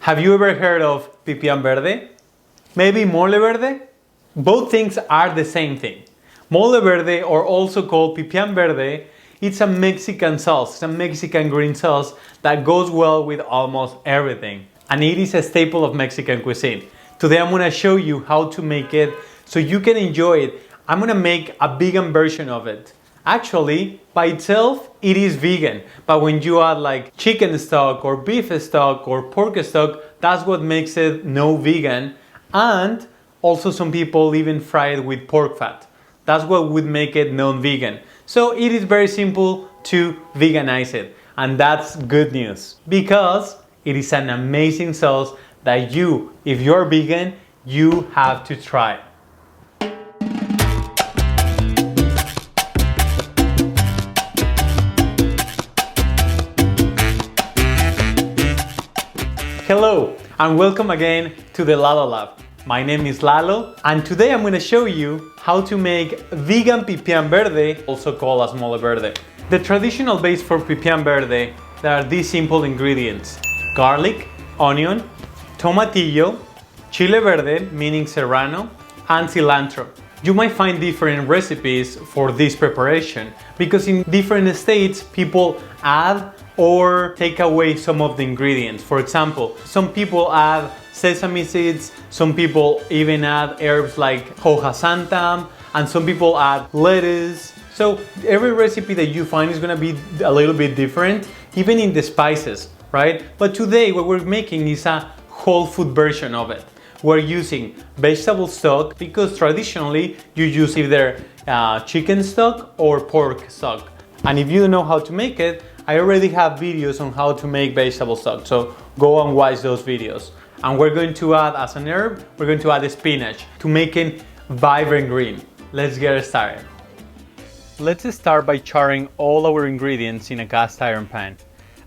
Have you ever heard of Pipian Verde? Maybe mole verde? Both things are the same thing. Mole verde, or also called Pipian Verde, it's a Mexican sauce, it's a Mexican green sauce that goes well with almost everything. And it is a staple of Mexican cuisine. Today I'm gonna show you how to make it so you can enjoy it. I'm gonna make a vegan version of it. Actually, by itself, it is vegan. But when you add like chicken stock or beef stock or pork stock, that's what makes it no vegan. And also some people even fry it with pork fat. That's what would make it non-vegan. So it is very simple to veganize it. And that's good news because it is an amazing sauce that you, if you're vegan, you have to try. Hello and welcome again to the Lalo Lab. My name is Lalo and today I'm going to show you how to make vegan Pipian Verde, also called as mole verde. The traditional base for Pipian Verde, there are these simple ingredients: garlic, onion, tomatillo, chile verde, meaning serrano, and cilantro. You might find different recipes for this preparation because in different states people add or take away some of the ingredients. For example, some people add sesame seeds, some people even add herbs like hoja santa, and some people add lettuce. So every recipe that you find is gonna be a little bit different, even in the spices, right? But today what we're making is a whole food version of it. We're using vegetable stock because traditionally you use either chicken stock or pork stock. And if you don't know how to make it, I already have videos on how to make vegetable stock, so go and watch those videos. And we're going to add, as an herb, we're going to add spinach to make it vibrant green. Let's get started. Let's start by charring all our ingredients in a cast iron pan.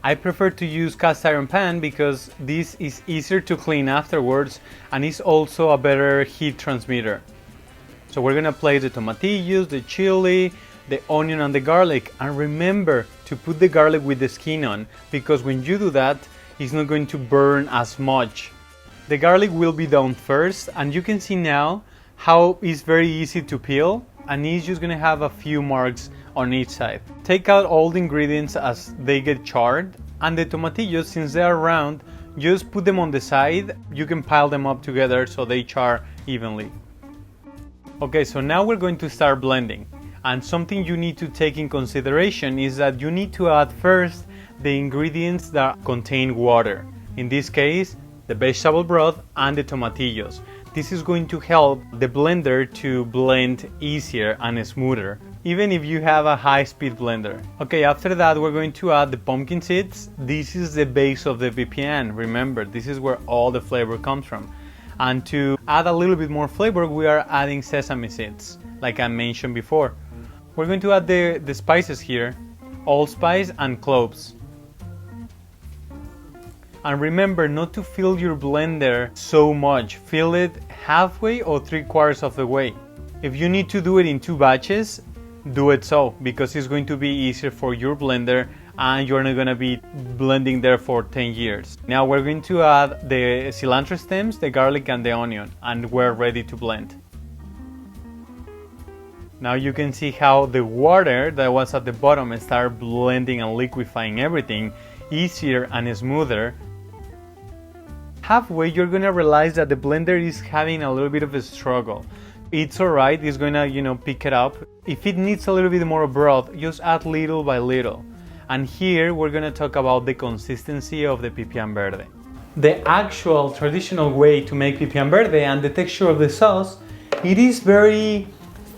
I prefer to use cast iron pan because this is easier to clean afterwards and is also a better heat transmitter. So we're gonna place the tomatillos, the chili, the onion and the garlic, and remember to put the garlic with the skin on because when you do that, it's not going to burn as much. The garlic will be done first, and you can see now how it's very easy to peel and it's just gonna have a few marks on each side. Take out all the ingredients as they get charred, and the tomatillos, since they are round, just put them on the side. You can pile them up together so they char evenly. Okay, so now we're going to start blending. And something you need to take in consideration is that you need to add first the ingredients that contain water. In this case, the vegetable broth and the tomatillos. This is going to help the blender to blend easier and smoother, even if you have a high-speed blender. Okay, after that we're going to add the pumpkin seeds. This is the base of the Pipian. Remember, this is where all the flavor comes from. And to add a little bit more flavor, we are adding sesame seeds, like I mentioned before. We're going to add the spices here, allspice and cloves. And remember not to fill your blender so much. Fill it halfway or 3/4 of the way. If you need to do it in 2 batches, do it so, because it's going to be easier for your blender and you're not going to be blending there for 10 years. Now we're going to add the cilantro stems, the garlic and the onion, and we're ready to blend. Now you can see how the water that was at the bottom started blending and liquefying everything easier and smoother. Halfway you're gonna realize that the blender is having a little bit of a struggle. It's alright, it's gonna pick it up. If it needs a little bit more broth, just add little by little. And here we're gonna talk about the consistency of the Pipian Verde. The actual traditional way to make Pipian Verde and the texture of the sauce, it is very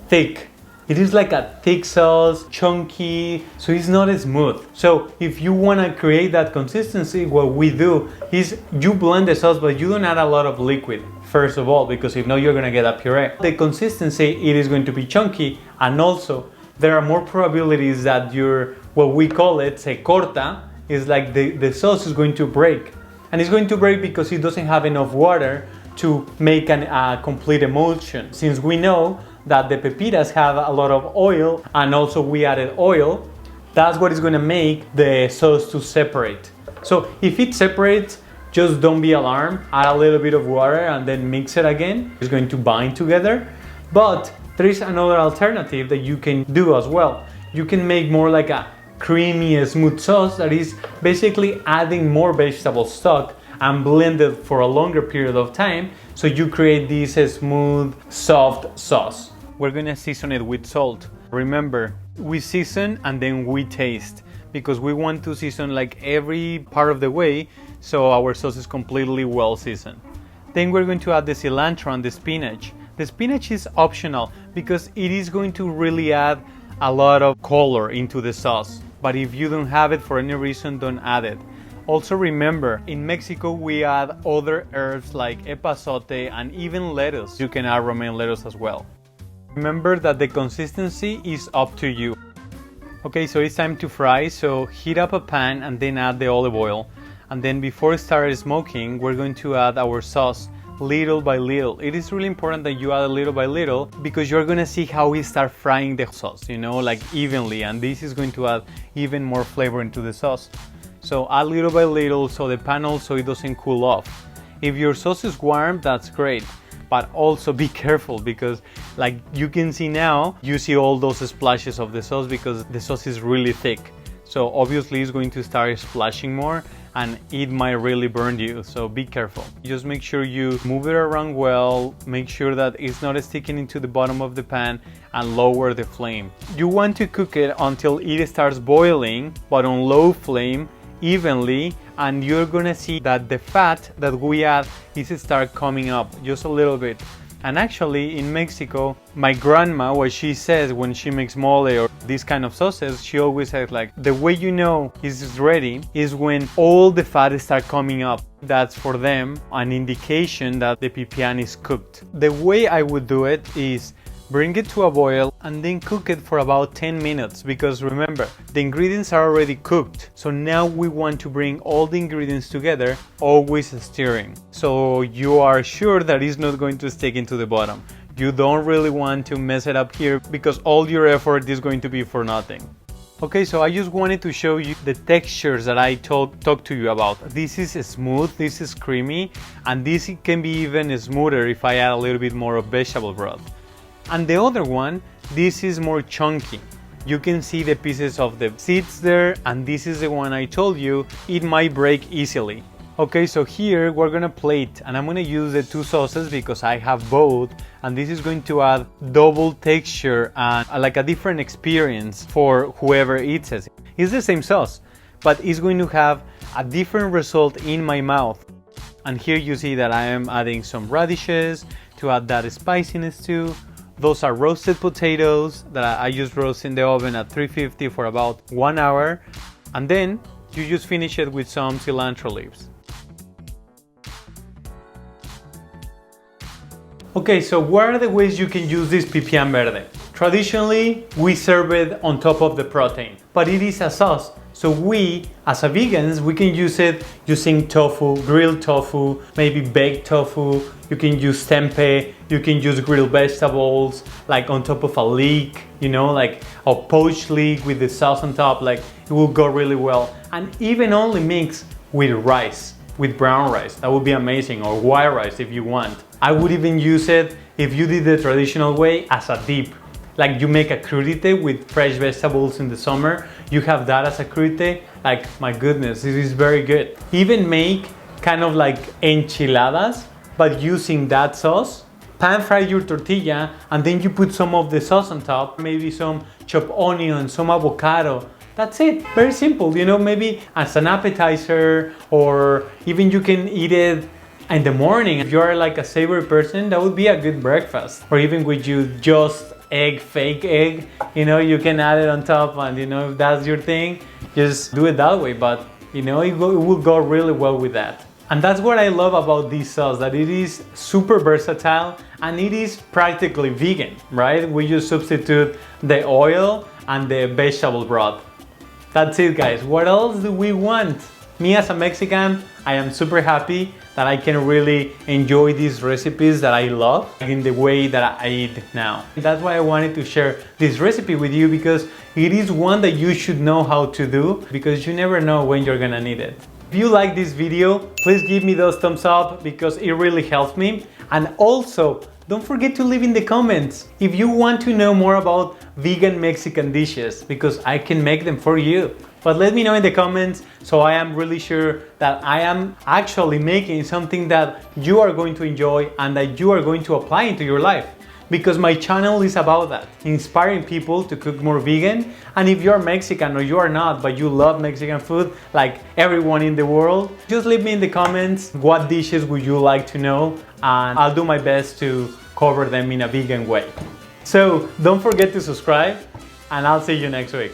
thick. It is like a thick sauce, chunky, so it's not smooth. So if you want to create that consistency, what we do is you blend the sauce, but you don't add a lot of liquid, first of all, because if not, you're going to get a puree. The consistency, it is going to be chunky, and also there are more probabilities that your, what we call it, se corta, is like the sauce is going to break. And it's going to break because it doesn't have enough water to make a complete emulsion. Since we know that the pepitas have a lot of oil and also we added oil, that's what is going to make the sauce to separate. So if it separates, just don't be alarmed. Add a little bit of water and then mix it again. It's going to bind together. But there is another alternative that you can do as well. You can make more like a creamy, smooth sauce that is basically adding more vegetable stock and blend it for a longer period of time, so you create this smooth, soft sauce. We're gonna season it with salt. Remember, we season and then we taste, because we want to season like every part of the way so our sauce is completely well seasoned. Then we're going to add the cilantro and the spinach. The spinach is optional because it is going to really add a lot of color into the sauce. But if you don't have it for any reason, don't add it. Also remember, in Mexico we add other herbs like epazote and even lettuce. You can add romaine lettuce as well. Remember that the consistency is up to you. Okay, so it's time to fry, so heat up a pan and then add the olive oil. And then before it starts smoking, we're going to add our sauce little by little. It is really important that you add little by little because you're gonna see how we start frying the sauce, you know, like evenly, and this is going to add even more flavor into the sauce. So add little by little so the pan also it doesn't cool off. If your sauce is warm, that's great, but also be careful because like you can see now, you see all those splashes of the sauce because the sauce is really thick. So obviously it's going to start splashing more and it might really burn you, so be careful. Just make sure you move it around well, make sure that it's not sticking into the bottom of the pan, and lower the flame. You want to cook it until it starts boiling, but on low flame, evenly, and you're gonna see that the fat that we add is start coming up just a little bit. And actually in Mexico, my grandma, what she says when she makes mole or this kind of sauces, she always says like, the way you know it's ready is when all the fat start coming up. That's for them an indication that the pipian is cooked. The way I would do it is bring it to a boil and then cook it for about 10 minutes because remember, the ingredients are already cooked. So now we want to bring all the ingredients together, always stirring. So you are sure that it's not going to stick into the bottom. You don't really want to mess it up here because all your effort is going to be for nothing. Okay, so I just wanted to show you the textures that I talked to you about. This is smooth, this is creamy, and this can be even smoother if I add a little bit more of vegetable broth. And the other one, this is more chunky. You can see the pieces of the seeds there, and this is the one I told you, it might break easily. Okay, so here we're gonna plate, and I'm gonna use the two sauces because I have both, and this is going to add double texture and like a different experience for whoever eats it. It's the same sauce, but it's going to have a different result in my mouth. And here you see that I am adding some radishes to add that spiciness too. Those are roasted potatoes that I just roast in the oven at 350 for about 1 hour. And then you just finish it with some cilantro leaves. Okay, so what are the ways you can use this Pipian Verde? Traditionally, we serve it on top of the protein, but it is a sauce. So we, as a vegans, we can use it using tofu, grilled tofu, maybe baked tofu. You can use tempeh, you can use grilled vegetables, like on top of a leek, you know, like a poached leek with the sauce on top, like it will go really well. And even only mix with rice, with brown rice, that would be amazing, or white rice if you want. I would even use it, if you did the traditional way, as a dip. Like you make a crudite with fresh vegetables in the summer, you have that as a crudite, like my goodness, this is very good. Even make kind of like enchiladas, but using that sauce. Pan fry your tortilla and then you put some of the sauce on top, maybe some chopped onion, some avocado. That's it, very simple, you know, maybe as an appetizer, or even you can eat it in the morning. If you're like a savory person, that would be a good breakfast. Or even with you just egg, fake egg, you know, you can add it on top, and you know, if that's your thing, just do it that way. But you know, it will go really well with that. And that's what I love about this sauce, that it is super versatile and it is practically vegan, right? We just substitute the oil and the vegetable broth. That's it, guys. What else do we want? Me as a Mexican, I am super happy that I can really enjoy these recipes that I love in the way that I eat now. That's why I wanted to share this recipe with you, because it is one that you should know how to do, because you never know when you're gonna need it. If you like this video, please give me those thumbs up because it really helps me. And also, don't forget to leave in the comments if you want to know more about vegan Mexican dishes, because I can make them for you. But let me know in the comments so I am really sure that I am actually making something that you are going to enjoy and that you are going to apply into your life. Because my channel is about that, inspiring people to cook more vegan. And if you're Mexican or you are not, but you love Mexican food like everyone in the world, just leave me in the comments what dishes would you like to know, and I'll do my best to cover them in a vegan way. So don't forget to subscribe, and I'll see you next week.